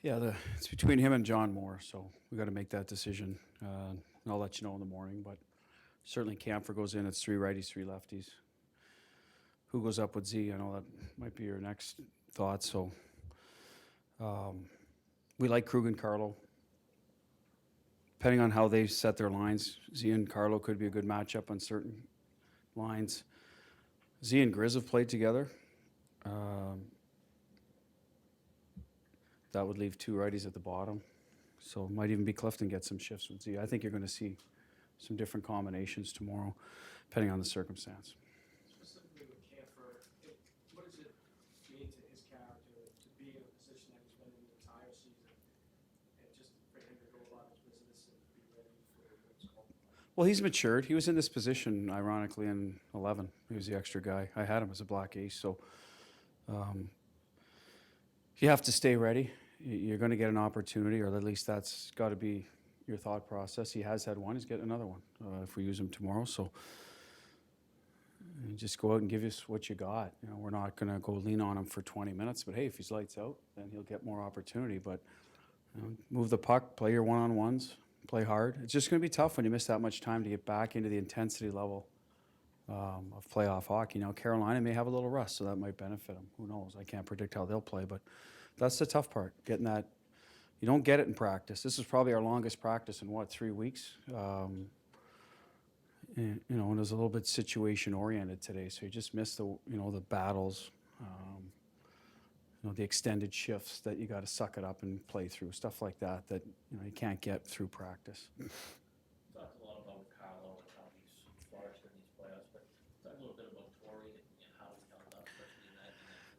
Yeah, it's between him and John Moore, so we got to make that decision. I'll let you know in the morning, but certainly Camphor goes in. It's three righties, three lefties. Who goes up with Z? I know that might be your next thought. So we like Krug and Carlo. Depending on how they set their lines, Z and Carlo could be a good matchup on certain lines. Z and Grizz have played together. That would leave two righties at the bottom. So it might even be Clifton get some shifts with Z. I think you're going to see some different combinations tomorrow, depending on the circumstance. Specifically with Camphor, what does it mean to his character to be in a position that he's been in the entire season, and just for him to go about his business and be ready for what's called? Well, he's matured. He was in this position, ironically, in 11. He was the extra guy. I had him as a black ace, so you have to stay ready. You're going to get an opportunity, or at least that's got to be your thought process. He has had one. He's getting another one if we use him tomorrow. So you just go out and give us what you got. You know, we're not going to go lean on him for 20 minutes, but hey, if he's lights out, then he'll get more opportunity. But you know, move the puck, play your one-on-ones, play hard. It's just going to be tough when you miss that much time to get back into the intensity level of playoff hockey. Now, Carolina may have a little rust, so that might benefit them. Who knows? I can't predict how they'll play, but that's the tough part, getting that. You don't get it in practice. This is probably our longest practice in, 3 weeks? And, you know, and it was a little bit situation-oriented today, so you just missed the battles, the extended shifts that you got to suck it up and play through, stuff like that you can't get through practice. Talked a lot about Carlo and how he's flourished in these playoffs, but talk a little bit about Torrey and how he held up, especially in that.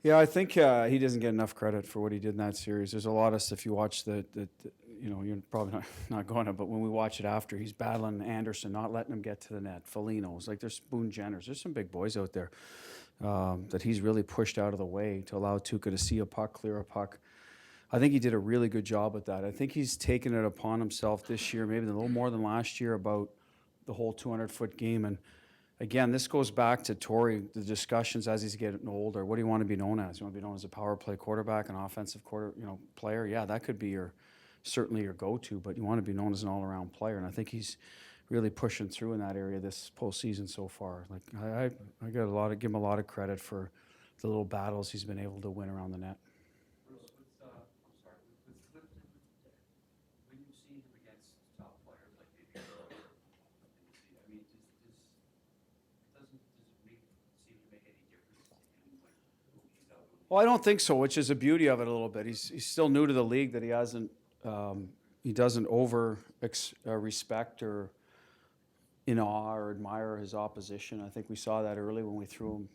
Yeah, I think he doesn't get enough credit for what he did in that series. There's a lot of, if you watch you're probably not going to, but when we watch it after, he's battling Anderson, not letting him get to the net. Foligno's, like there's Spoon Jenners. There's some big boys out there that he's really pushed out of the way to allow Tuukka to see a puck, clear a puck. I think he did a really good job at that. I think he's taken it upon himself this year, maybe a little more than last year, about the whole 200-foot game. And again, this goes back to Torrey, the discussions as he's getting older. What do you want to be known as? You want to be known as a power play quarterback, an offensive player? Yeah, that could be certainly your go-to, but you want to be known as an all-around player. And I think he's really pushing through in that area this postseason so far. Like I got give him a lot of credit for the little battles he's been able to win around the net. Bruce, with Clifton, when you see him against top players like maybe I mean, does it seem to make any difference to him, like he's out? Well, I don't think so, which is the beauty of it a little bit. He's still new to the league, that he doesn't respect or in awe or admire his opposition. I think we saw that early when we threw him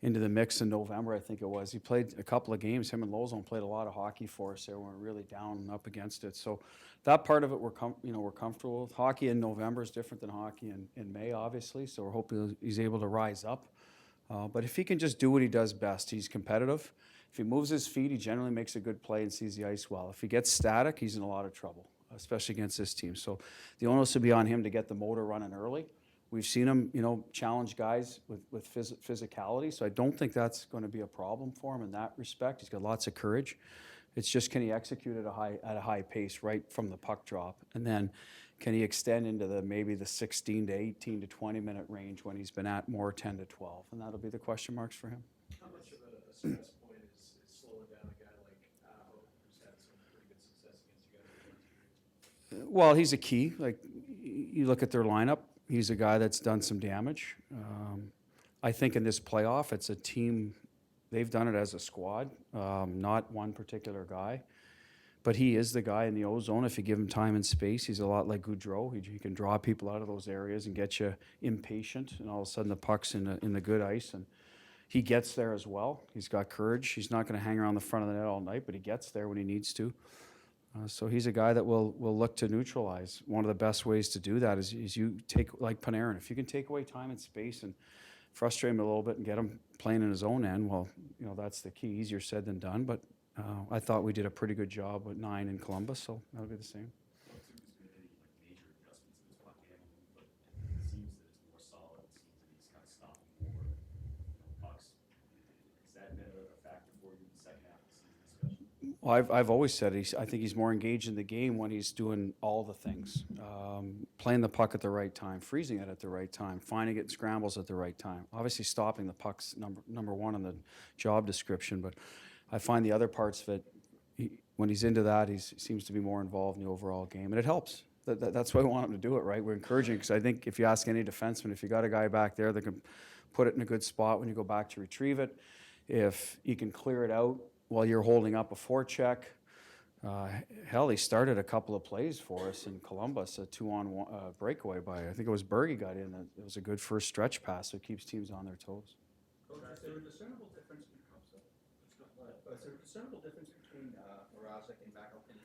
into the mix in November, I think it was. He played a couple of games. Him and Lozon played a lot of hockey for us there. We're really down and up against it. So that part of it we're comfortable with. Hockey in November is different than hockey in May, obviously. So we're hoping he's able to rise up. But if he can just do what he does best, he's competitive. If he moves his feet, he generally makes a good play and sees the ice well. If he gets static, he's in a lot of trouble, especially against this team. So the onus will be on him to get the motor running early. We've seen him, challenge guys with physicality, so I don't think that's going to be a problem for him in that respect. He's got lots of courage. It's just, can he execute at a high pace right from the puck drop, and then can he extend into maybe the 16 to 18 to 20 minute range when he's been at more 10 to 12, and that'll be the question marks for him. How much of a stress point is slowing down a guy like Aho, who's had some pretty good success against you guys? Well, he's a key. Like, you look at their lineup, he's a guy that's done some damage. I think in this playoff, it's a team. They've done it as a squad, not one particular guy. But he is the guy in the O-zone. If you give him time and space, he's a lot like Goudreau. He can draw people out of those areas and get you impatient, and all of a sudden the puck's in the good ice. And he gets there as well. He's got courage. He's not going to hang around the front of the net all night, but he gets there when he needs to. So he's a guy that will look to neutralize. One of the best ways to do that is you take, like Panarin, if you can take away time and space and frustrate him a little bit and get him playing in his own end, well, that's the key. Easier said than done, but I thought we did a pretty good job with 9 in Columbus, so that'll be the same. Well, I've always said I think he's more engaged in the game when he's doing all the things. Playing the puck at the right time, freezing it at the right time, finding it in scrambles at the right time. Obviously, stopping the puck's number one on the job description, but I find the other parts of it, when he's into that, he seems to be more involved in the overall game, and it helps. That's why we want him to do it, right? We're encouraging, because I think if you ask any defenseman, if you got a guy back there that can put it in a good spot when you go back to retrieve it, if you can clear it out while you're holding up a forecheck. Hell, he started a couple of plays for us in Columbus, a 2-on-1 breakaway by, I think it was Berge got in. It was a good first stretch pass, so it keeps teams on their toes. Coach, is there a discernible difference between Mrazek and McAvoy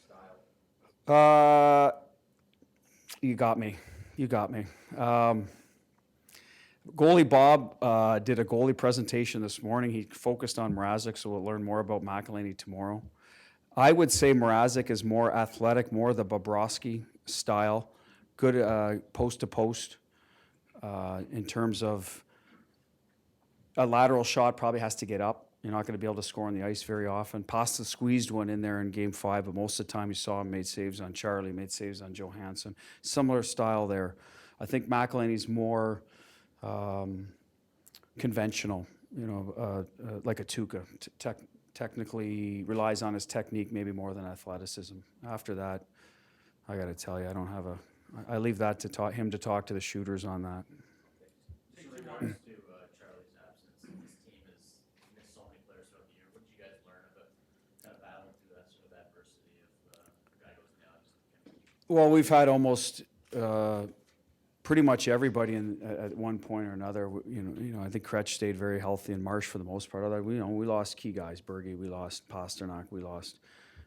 style? You got me. Goalie Bob did a goalie presentation this morning. He focused on Mrazek, so we'll learn more about McElhinney tomorrow. I would say Mrazek is more athletic, more the Bobrovsky style, good post-to-post in terms of a lateral shot probably has to get up. You're not going to be able to score on the ice very often. Pasta squeezed one in there in Game 5, but most of the time you saw him made saves on Charlie, made saves on Johansson. Similar style there. I think McElhinney's more conventional, like a Tuca. Technically relies on his technique maybe more than athleticism. After that, I got to tell you, I leave that to him to talk to the shooters on that. Just in regards to Charlie's absence, this team has missed so many players throughout the year. What did you guys learn about kind of battling through that sort of adversity of a guy goes down? Well, we've had almost pretty much everybody at one point or another. I think Kretsch stayed very healthy, and Marsh for the most part. Although we lost key guys: Berge, we lost Pasternak, we lost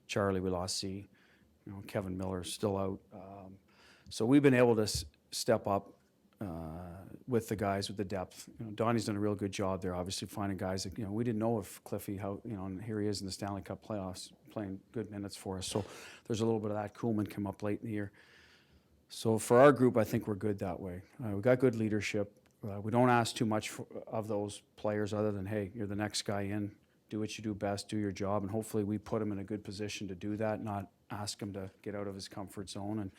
Charlie, we lost C. Kevin Miller's still out. So we've been able to step up with the guys with the depth. Donnie's done a real good job there. Obviously, finding guys that we didn't know if Cliffy, and here he is in the Stanley Cup playoffs, playing good minutes for us. So there's a little bit of that. Kuhlman came up late in the year. So for our group, I think we're good that way. We've got good leadership. We don't ask too much of those players other than, hey, you're the next guy in. Do what you do best, do your job, and hopefully we put him in a good position to do that, not ask him to get out of his comfort zone. And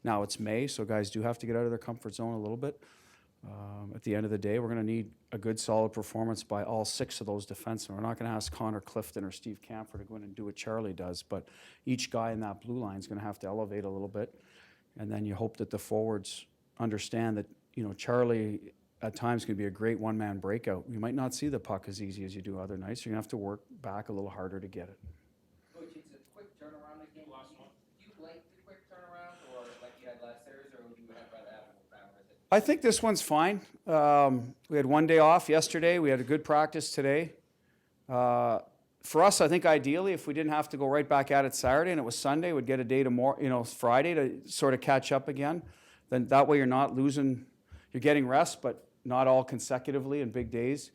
now it's May, so guys do have to get out of their comfort zone a little bit. At the end of the day, we're going to need a good, solid performance by all 6 of those defensemen. We're not going to ask Connor Clifton or Steve Camphor to go in and do what Charlie does, but each guy in that blue line is going to have to elevate a little bit. And then you hope that the forwards understand that, Charlie at times can be a great one-man breakout. You might not see the puck as easy as you do other nights. You're going to have to work back a little harder to get it. Coach, it's a quick turnaround again. Do you like the quick turnaround, or like you had last Thursday, or would you have rather have a more power? I think this one's fine. We had one day off yesterday. We had a good practice today. For us, I think ideally, if we didn't have to go right back at it Saturday and it was Sunday, we'd get a day tomorrow, Friday to sort of catch up again. Then that way you're not losing, you're getting rest, but not all consecutively in big days.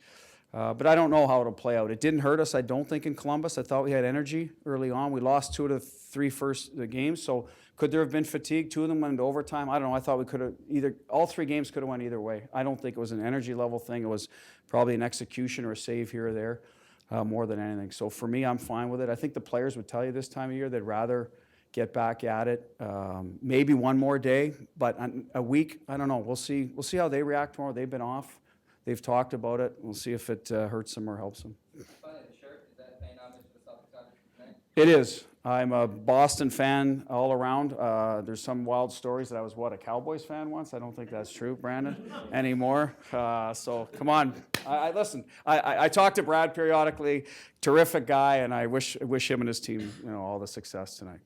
But I don't know how it'll play out. It didn't hurt us, I don't think, in Columbus. I thought we had energy early on. We lost 2 of the 3 first games, so could there have been fatigue? 2 of them went into overtime. I don't know. I thought we could have all 3 games could have went either way. I don't think it was an energy level thing. It was probably an execution or a save here or there. More than anything. So for me, I'm fine with it. I think the players would tell you this time of year they'd rather get back at it. Maybe one more day, but a week, I don't know. We'll see how they react tomorrow. They've been off. They've talked about it. We'll see if it hurts them or helps them. Funny, the shirt, is that paying homage to the Celtics tonight? It is. I'm a Boston fan all around. There's some wild stories that I was, a Cowboys fan once? I don't think that's true, Brandon, anymore. So come on. Listen, I talk to Brad periodically. Terrific guy, and I wish him and his team all the success tonight.